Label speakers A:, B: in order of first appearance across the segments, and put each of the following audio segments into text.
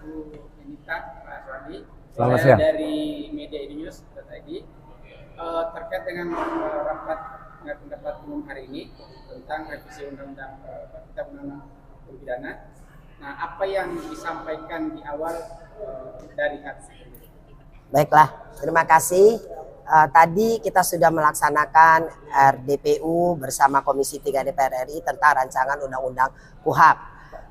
A: Bu Inita, Pak Suwandi.
B: Selamat
A: Saya
B: siang.
A: dari Media News.id terkait dengan rapat dengar pendapat umum hari ini tentang revisi undang-undang Kitab Undang-Undang Hukum Pidana. Nah, apa yang disampaikan di awal dari hati?
C: Baiklah, terima kasih. Tadi kita sudah melaksanakan RDPU bersama Komisi 3 DPR RI tentang rancangan Undang-Undang KUHP,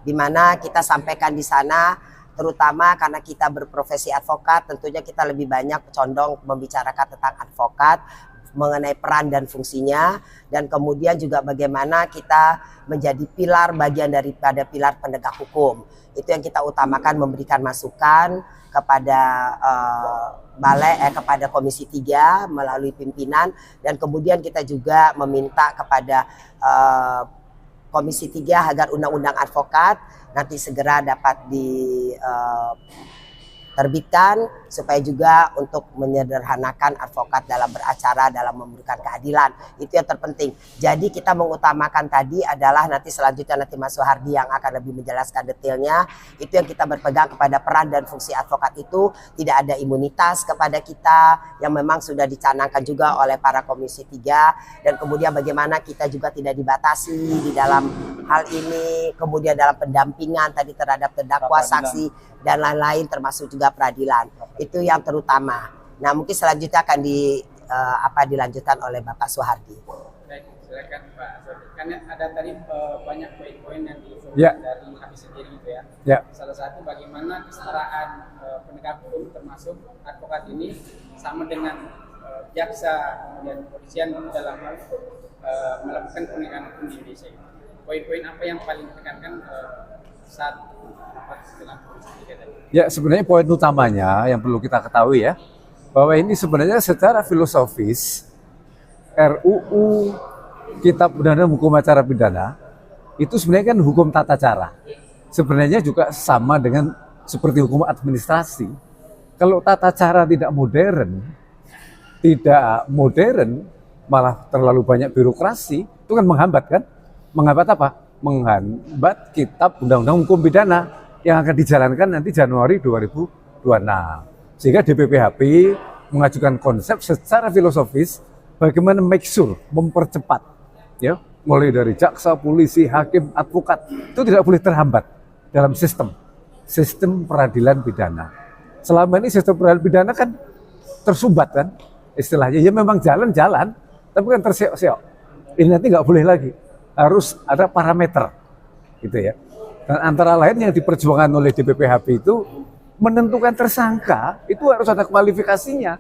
C: di mana kita sampaikan di sana, terutama karena kita berprofesi advokat, tentunya kita lebih banyak condong membicarakan tentang advokat, mengenai peran dan fungsinya, dan kemudian juga bagaimana kita menjadi pilar bagian daripada pilar penegak hukum. Itu yang kita utamakan, memberikan masukan kepada kepada Komisi 3 melalui pimpinan, dan kemudian kita juga meminta kepada Komisi 3 agar undang-undang advokat nanti segera dapat diterbitkan supaya juga untuk menyederhanakan advokat dalam beracara, dalam memberikan keadilan. Itu yang terpenting. Jadi kita mengutamakan tadi adalah nanti selanjutnya nanti Mas Soehardi yang akan lebih menjelaskan detailnya. Itu yang kita berpegang kepada peran dan fungsi advokat itu, tidak ada imunitas kepada kita yang memang sudah dicanangkan juga oleh para Komisi 3, dan kemudian bagaimana kita juga tidak dibatasi di dalam hal ini, kemudian dalam pendampingan tadi terhadap terdakwa, saksi dan lain-lain, termasuk juga peradilan. Itu yang terutama. Nah, mungkin selanjutnya akan dilanjutkan oleh Bapak Soehardi.
A: Baik, silakan Pak Soehardi. Kan ada tadi banyak poin-poin yang diusulkan dari habis sendiri gitu ya. Salah satu bagaimana kesetaraan penegak hukum termasuk advokat ini sama dengan jaksa dan kepolisian dalam hal melakukan penegakan hukum di Indonesia. Poin-poin apa yang paling ditekankan saat setelah Komisi 3 tadi?
B: Ya, sebenarnya poin utamanya yang perlu kita ketahui ya, bahwa ini sebenarnya secara filosofis RUU Kitab Undang-Undang Hukum Acara Pidana itu sebenarnya kan hukum tata cara. Sebenarnya juga sama dengan seperti hukum administrasi. Kalau tata cara tidak modern, malah terlalu banyak birokrasi, itu kan menghambat kan? Menghambat apa? Menghambat Kitab Undang-Undang Hukum Pidana yang akan dijalankan nanti Januari 2026. Sehingga DPPHP mengajukan konsep secara filosofis bagaimana make sure, mempercepat, ya, mulai dari jaksa, polisi, hakim, advokat, itu tidak boleh terhambat dalam sistem peradilan pidana. Selama ini sistem peradilan pidana kan tersumbat kan, istilahnya. Ya memang jalan-jalan, tapi kan terseok-seok. Ini nanti nggak boleh lagi. Harus ada parameter, gitu ya. Dan antara lain yang diperjuangkan oleh DPPHP itu menentukan tersangka itu harus ada kualifikasinya.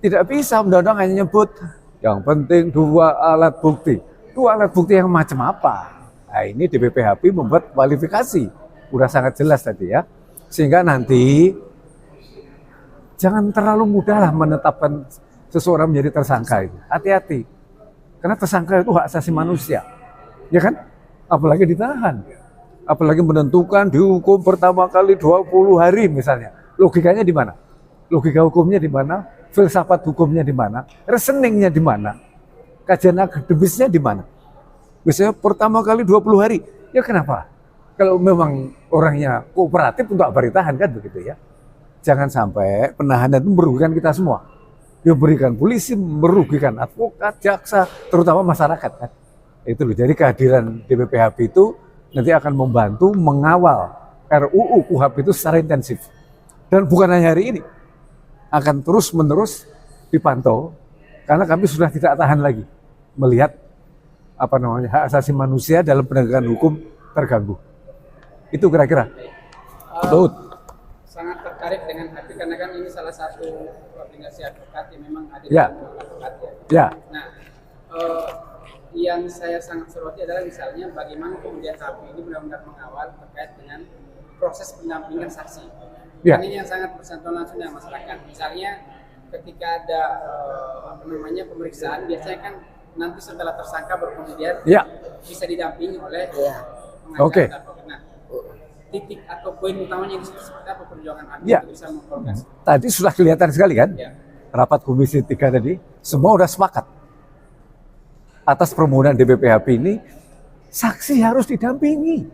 B: Tidak bisa undang-undang hanya nyebut yang penting 2 alat bukti. 2 alat bukti yang macam apa? Nah, ini DPPHP membuat kualifikasi. Udah sangat jelas tadi ya. Sehingga nanti jangan terlalu mudah lah menetapkan seseorang menjadi tersangka itu. Hati-hati. Karena tersangka itu hak asasi manusia. Ya kan? Apalagi ditahan. Apalagi menentukan dihukum pertama kali 20 hari misalnya. Logikanya di mana? Logika hukumnya di mana? Filsafat hukumnya di mana? Reasoningnya di mana? Kajian akademisnya di mana? Misalnya pertama kali 20 hari. Ya kenapa? Kalau memang orangnya kooperatif untuk ditahan kan begitu ya. Jangan sampai penahanan itu merugikan kita semua. Yang berikan polisi, merugikan advokat, jaksa, terutama masyarakat kan. Itu loh. Jadi kehadiran DPPHP itu nanti akan membantu mengawal RUU KUHP itu secara intensif. Dan bukan hanya hari ini, akan terus-menerus dipantau, karena kami sudah tidak tahan lagi melihat hak asasi manusia dalam penegakan hukum terganggu. Itu kira-kira.
A: Sangat tertarik dengan HAPI karena kan ini salah satu organisasi advokat yang memang ada
B: Ya.
A: dalam advokat
B: Ya.
A: Nah, yang saya sangat soroti adalah misalnya bagaimana kemudian HAPI ini benar-benar mengawal terkait dengan proses pendampingan saksi.
B: Ya.
A: Ini yang sangat bersentuhan langsung dengan masyarakat. Misalnya ketika ada pemeriksaan, biasanya kan nanti setelah tersangka baru kemudian bisa didampingi oleh pengacara. Nah, titik atau poin utamanya di situ seperti apa perjuangan HAPI untuk bisa memprogres?
B: Tadi sudah kelihatan sekali kan? Rapat Komisi 3 tadi, semua sudah sepakat. Atas permohonan DPPHP ini, saksi harus didampingi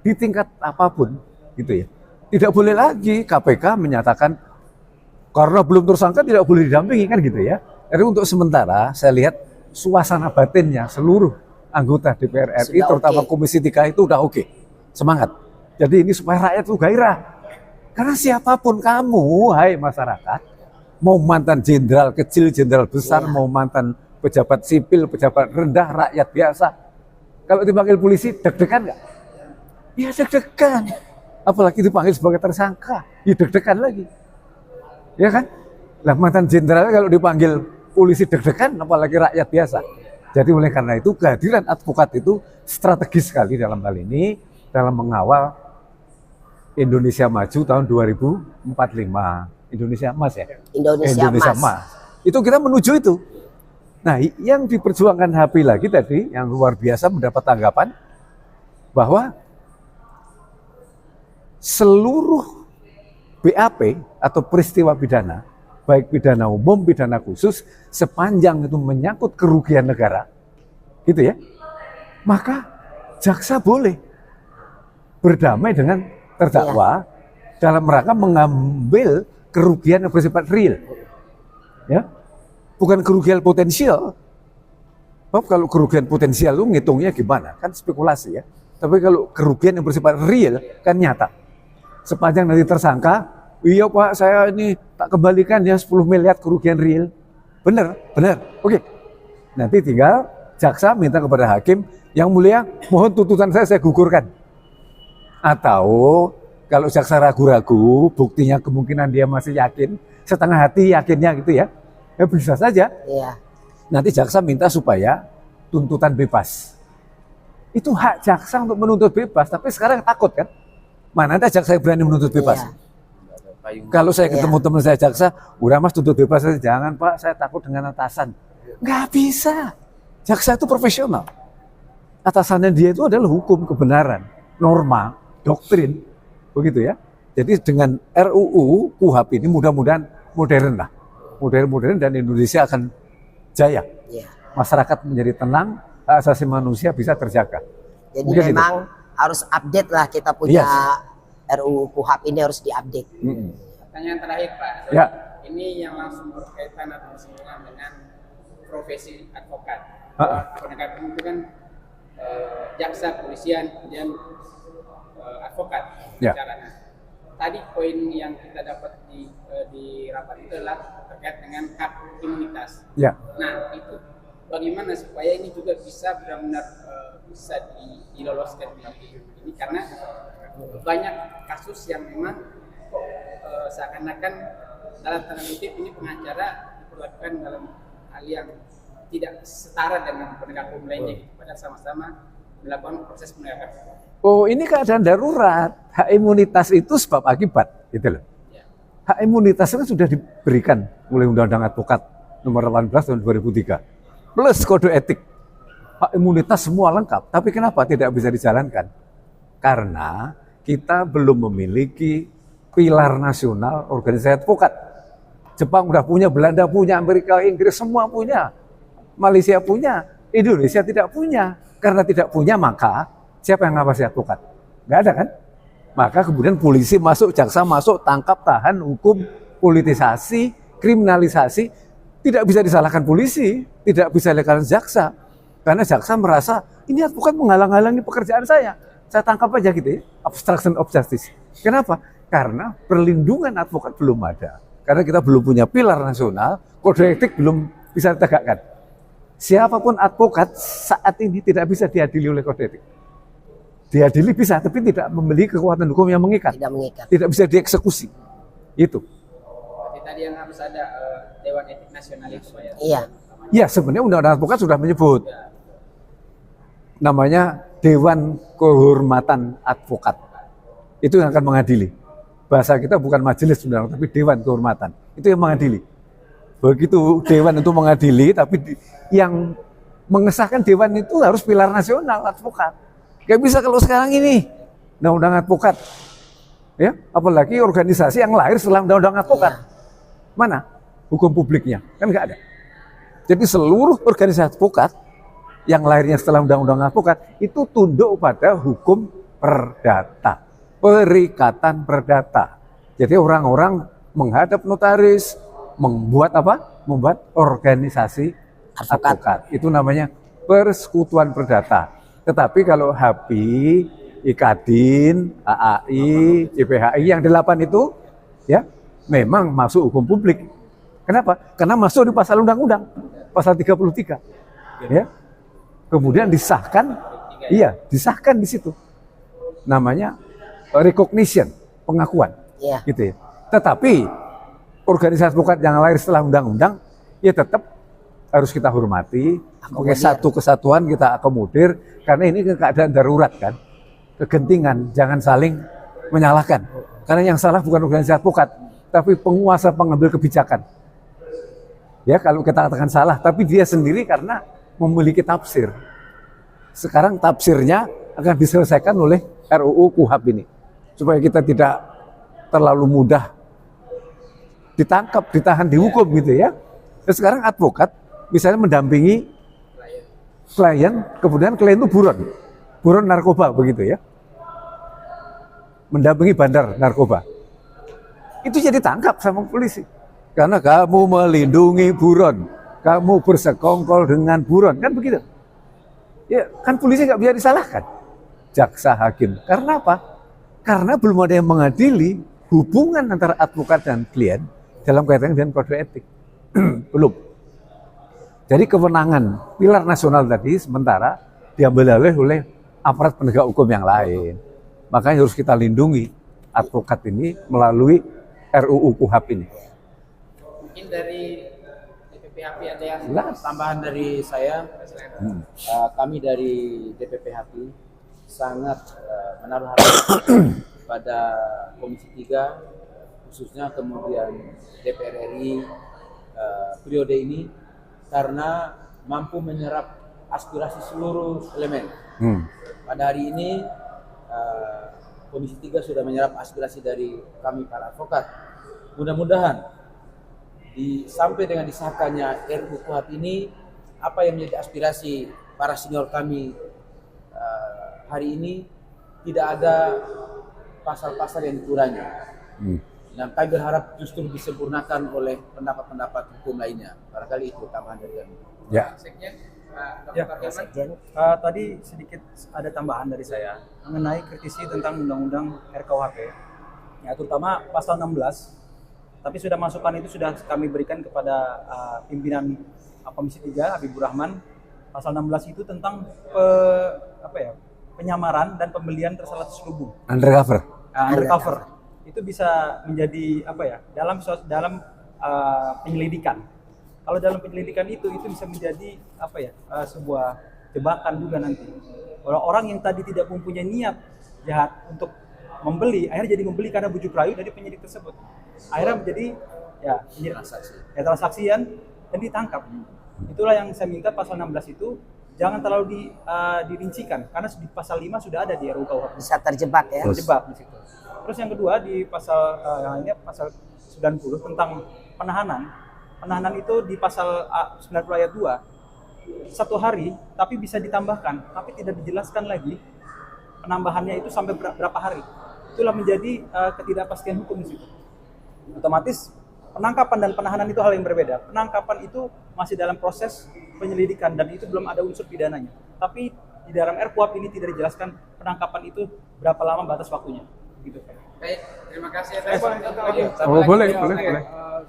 B: di tingkat apapun, gitu ya. Tidak boleh lagi KPK menyatakan karena belum tersangka tidak boleh didampingi kan gitu ya. Jadi untuk sementara saya lihat suasana batinnya seluruh anggota DPR RI
C: Sudah
B: terutama
C: oke.
B: Komisi 3 itu udah oke. Semangat. Jadi ini supaya rakyat itu gairah. Karena siapapun kamu, hai masyarakat, mau mantan jenderal kecil, jenderal besar,
C: Iya.
B: mau mantan pejabat sipil, pejabat rendah, rakyat biasa. Kalau dipanggil polisi, deg-degan nggak? Ya deg-degan. Apalagi dipanggil sebagai tersangka, ya deg-degan lagi. Ya kan? Lah mantan jenderal kalau dipanggil polisi deg-degan, apalagi rakyat biasa. Jadi oleh karena itu kehadiran advokat itu strategis sekali dalam hal ini, dalam mengawal Indonesia Maju tahun 2045. Indonesia Emas ya?
C: Indonesia Emas.
B: Emas. Itu kita menuju itu. Nah, yang diperjuangkan HP lagi tadi, yang luar biasa mendapat tanggapan, bahwa seluruh BAP atau peristiwa pidana, baik pidana umum, pidana khusus, sepanjang itu menyangkut kerugian negara, gitu ya, maka jaksa boleh berdamai dengan terdakwa dalam rangka mengambil kerugian yang bersifat real, ya, bukan kerugian potensial. Kalau kerugian potensial itu ngitungnya gimana? Kan spekulasi ya. Tapi kalau kerugian yang bersifat real kan nyata. Sepanjang nanti tersangka, iya Pak, saya ini tak kembalikan ya 10 miliar kerugian real. Benar, benar. Oke. Nanti tinggal jaksa minta kepada hakim, yang mulia mohon tuntutan saya gugurkan. Atau kalau jaksa ragu-ragu, buktinya kemungkinan dia masih yakin, setengah hati yakinnya gitu ya, ya bisa saja.
C: Iya.
B: Nanti jaksa minta supaya tuntutan bebas. Itu hak jaksa untuk menuntut bebas, tapi sekarang takut kan? Mana ada jaksa yang berani menuntut bebas?
C: Iya.
B: Kalau saya ketemu
C: Iya.
B: teman saya jaksa, udah mas tuntut bebas saja. Jangan Pak, saya takut dengan atasan. Nggak bisa. Jaksa itu profesional. Atasannya dia itu adalah hukum, kebenaran, norma, doktrin, begitu ya. Jadi dengan RUU KUHP ini mudah-mudahan modern lah, modern dan Indonesia akan jaya.
C: Iya.
B: Masyarakat menjadi tenang, hak asasi manusia bisa terjaga.
C: Jadi
B: Mungkin
C: memang harus update lah, kita punya
B: Yes.
C: RUU KUHP ini harus diupdate.
A: Pertanyaan terakhir Pak,
B: Ya.
A: ini yang langsung berkaitan atau bersinggungan dengan profesi advokat. Penegak hukum itu kan jaksa, polisian, kemudian advokat.
B: Ya.
A: Caranya. Tadi poin yang kita dapat di rapat itu adalah terkait dengan hak imunitas.
B: Ya.
A: Nah itu bagaimana supaya ini juga bisa benar-benar bisa diloloskan ini, karena banyak kasus yang memang kok seakan-akan dalam tanda kutip ini pengacara diperlakukan dalam hal yang tidak setara dengan penegak hukum lainnya, padahal sama-sama melakukan proses penegakan hukum.
B: Oh, ini keadaan darurat. Hak imunitas itu sebab akibat, gitu loh.
A: Ya.
B: Hak imunitas itu sudah diberikan oleh Undang-Undang Advokat nomor 18 tahun 2003. Plus kode etik. Hak imunitas semua lengkap. Tapi kenapa tidak bisa dijalankan? Karena kita belum memiliki pilar nasional organisasi advokat. Jepang udah punya, Belanda punya, Amerika, Inggris semua punya. Malaysia punya, Indonesia tidak punya. Karena tidak punya, maka siapa yang ngawasi advokat? Nggak ada kan? Maka kemudian polisi masuk, jaksa masuk, tangkap, tahan, hukum, politisasi, kriminalisasi. Tidak bisa disalahkan polisi, tidak bisa disalahkan jaksa. Karena jaksa merasa, ini advokat menghalang-halangi pekerjaan saya tangkap aja gitu ya, obstruction of justice. Kenapa? Karena perlindungan advokat belum ada. Karena kita belum punya pilar nasional, kode etik belum bisa ditegakkan. Siapapun advokat saat ini tidak bisa diadili oleh kode etik. Diadili bisa, tapi tidak memiliki kekuatan hukum yang mengikat.
C: Tidak mengikat.
B: Tidak bisa dieksekusi. Itu.
A: Berarti tadi yang harus ada Dewan Etik Nasional itu Pak ya?
C: Iya.
B: Ya sebenarnya Undang-Undang Advokat sudah menyebut. Namanya Dewan Kehormatan Advokat. Itu yang akan mengadili. Bahasa kita bukan majelis undang, tapi Dewan Kehormatan. Itu yang mengadili. Begitu Dewan itu mengadili, tapi yang mengesahkan Dewan itu harus pilar nasional advokat. Gak bisa kalau sekarang ini Undang-Undang Advokat. Ya, apalagi organisasi yang lahir setelah Undang-Undang Advokat. Mana hukum publiknya? Kan nggak ada. Jadi seluruh organisasi advokat yang lahirnya setelah Undang-Undang Advokat itu tunduk pada hukum perdata. perikatan perdata. Jadi orang-orang menghadap notaris, membuat apa? Membuat organisasi advokat. Itu namanya persekutuan perdata. Tetapi kalau HAPI, IKADIN, AAI, CPHI yang 8 itu ya memang masuk hukum publik. Kenapa? Karena masuk di pasal undang-undang, pasal 33. Ya. Kemudian disahkan, disahkan di situ. Namanya recognition, pengakuan. Gitu ya. Tetapi organisasi advokat yang lahir setelah undang-undang ya tetap harus kita hormati, pakai satu kesatuan kita akomodir karena ini keadaan darurat kan. Kegentingan, jangan saling menyalahkan. Karena yang salah bukan organisasi advokat, tapi penguasa pengambil kebijakan. Ya, kalau kita katakan salah, tapi dia sendiri karena memiliki tafsir. Sekarang tafsirnya akan diselesaikan oleh RUU KUHP ini. Supaya kita tidak terlalu mudah ditangkap, ditahan, dihukum gitu ya. Dan sekarang advokat misalnya mendampingi klien, kemudian klien itu buron narkoba begitu ya. Mendampingi bandar narkoba. Itu jadi tangkap sama polisi. Karena kamu melindungi buron, kamu bersekongkol dengan buron, kan begitu. Ya, kan polisi nggak bisa disalahkan. Jaksa, hakim. Karena apa? Karena belum ada yang mengadili hubungan antara advokat dan klien dalam kaitan dengan kode etik. Belum. Jadi kewenangan pilar nasional tadi sementara diambil alih oleh aparat penegak hukum yang lain. Makanya harus kita lindungi advokat ini melalui RUU KUHP ini.
A: Mungkin dari DPP HAPI ada yang
D: tambahan dari saya. Kami dari DPP HAPI sangat menaruh harapan pada Komisi 3 khususnya kemudian DPR RI periode ini karena mampu menyerap aspirasi seluruh elemen. Pada hari ini Komisi 3 sudah menyerap aspirasi dari kami para advokat. Mudah-mudahan sampai dengan disahkannya RUU KUHP ini, apa yang menjadi aspirasi para senior kami hari ini tidak ada pasal-pasal yang dikurangi. Dan kami berharap justru disempurnakan oleh pendapat-pendapat hukum lainnya. Barangkali itu tambahan dari kami.
B: Ya.
E: Tadi sedikit ada tambahan dari saya mengenai kritisi tentang undang-undang RKUHP, ya terutama pasal 16. Tapi sudah masukan itu sudah kami berikan kepada pimpinan Komisi 3 Habibur Rahman. Pasal 16 itu tentang penyamaran dan pembelian tersalah terselubung.
B: Undercover.
E: Undercover. Itu bisa menjadi dalam penyelidikan. Kalau dalam penyelidikan itu bisa menjadi sebuah jebakan juga nanti. Orang-orang yang tadi tidak mempunyai niat jahat untuk membeli, akhirnya jadi membeli karena bujuk rayu dari penyidik tersebut. Akhirnya menjadi transaksian dan ditangkap. Itulah yang saya minta pasal 16 itu jangan terlalu dirincikan karena di pasal 5 sudah ada di RUU KUHP.
C: Bisa terjebak ya.
E: Terjebak di situ. Terus yang kedua di pasal yang lainnya pasal 90 tentang penahanan. Penahanan itu di pasal 90 ayat 2 1 hari tapi bisa ditambahkan tapi tidak dijelaskan lagi penambahannya itu sampai berapa hari. Itulah menjadi ketidakpastian hukum di situ. Otomatis penangkapan dan penahanan itu hal yang berbeda. Penangkapan itu masih dalam proses penyelidikan dan itu belum ada unsur pidananya. Tapi di dalam RKUHP ini tidak dijelaskan penangkapan itu berapa lama batas waktunya. Gitu.
A: Baik, terima kasih.
B: Boleh.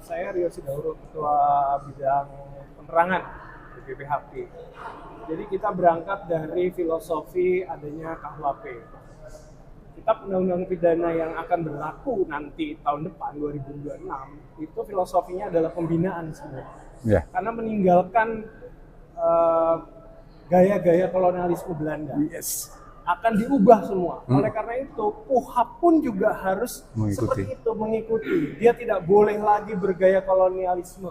F: Saya Rio Sidauro, Ketua Bidang Penerangan di BPHP. Jadi kita berangkat dari filosofi adanya KUHP. Kitab Undang-Undang Pidana yang akan berlaku nanti tahun depan 2026 itu filosofinya adalah pembinaan semua.
B: Yeah.
F: Karena meninggalkan gaya-gaya kolonialisme Belanda.
B: Yes.
F: Akan diubah semua. Oleh karena itu, KUHP pun juga harus seperti itu, mengikuti. Dia tidak boleh lagi bergaya kolonialisme.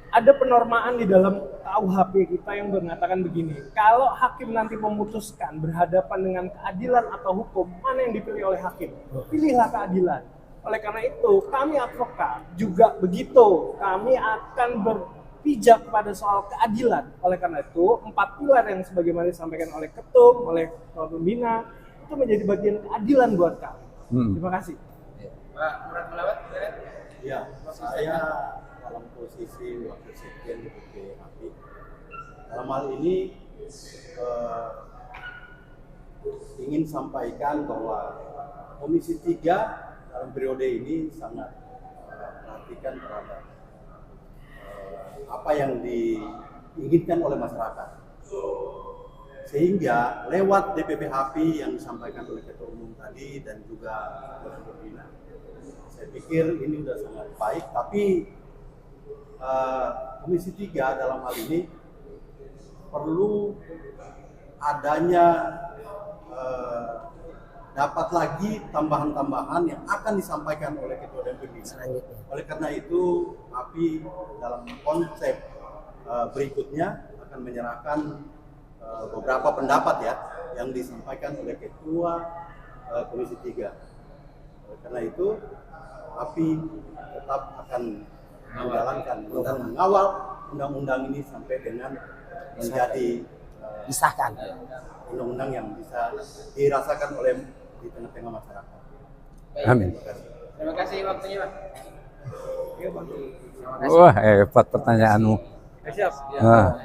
F: Ada penormaan di dalam KUHP kita yang mengatakan begini, kalau hakim nanti memutuskan berhadapan dengan keadilan atau hukum, mana yang dipilih oleh hakim? Pilihlah keadilan. Oleh karena itu, kami advokat juga begitu. Kami akan berpijak pada soal keadilan. Oleh karena itu, 4 pilar yang sebagaimana disampaikan oleh ketum, oleh pembina, itu menjadi bagian keadilan buat kami. Terima kasih.
A: Pak Murad Melawat,
G: ya, saya dalam posisi wakil sekjen DPP HAPI. Dalam hal ini ingin sampaikan bahwa Komisi 3 dalam periode ini sangat perhatikan terhadap apa yang diinginkan oleh masyarakat. Sehingga lewat DPP HAPI yang disampaikan oleh Ketua Umum tadi dan juga Ketua Pembina, saya pikir ini sudah sangat baik. Tapi Komisi 3 dalam hal ini perlu adanya dapat lagi tambahan-tambahan yang akan disampaikan oleh Ketua dan Pembina. Oleh karena itu, HAPI dalam konsep berikutnya akan menyerahkan beberapa pendapat ya yang disampaikan oleh Ketua Komisi 3. Oleh karena itu, HAPI tetap akan menjalankan mengawal undang-undang ini sampai dengan menjadi
C: disahkan
G: undang-undang yang bisa dirasakan oleh di tengah-tengah masyarakat.
B: Amin.
A: Terima kasih waktunya, Pak.
B: Wah, hebat pertanyaanmu.
E: Siap.
B: Ah.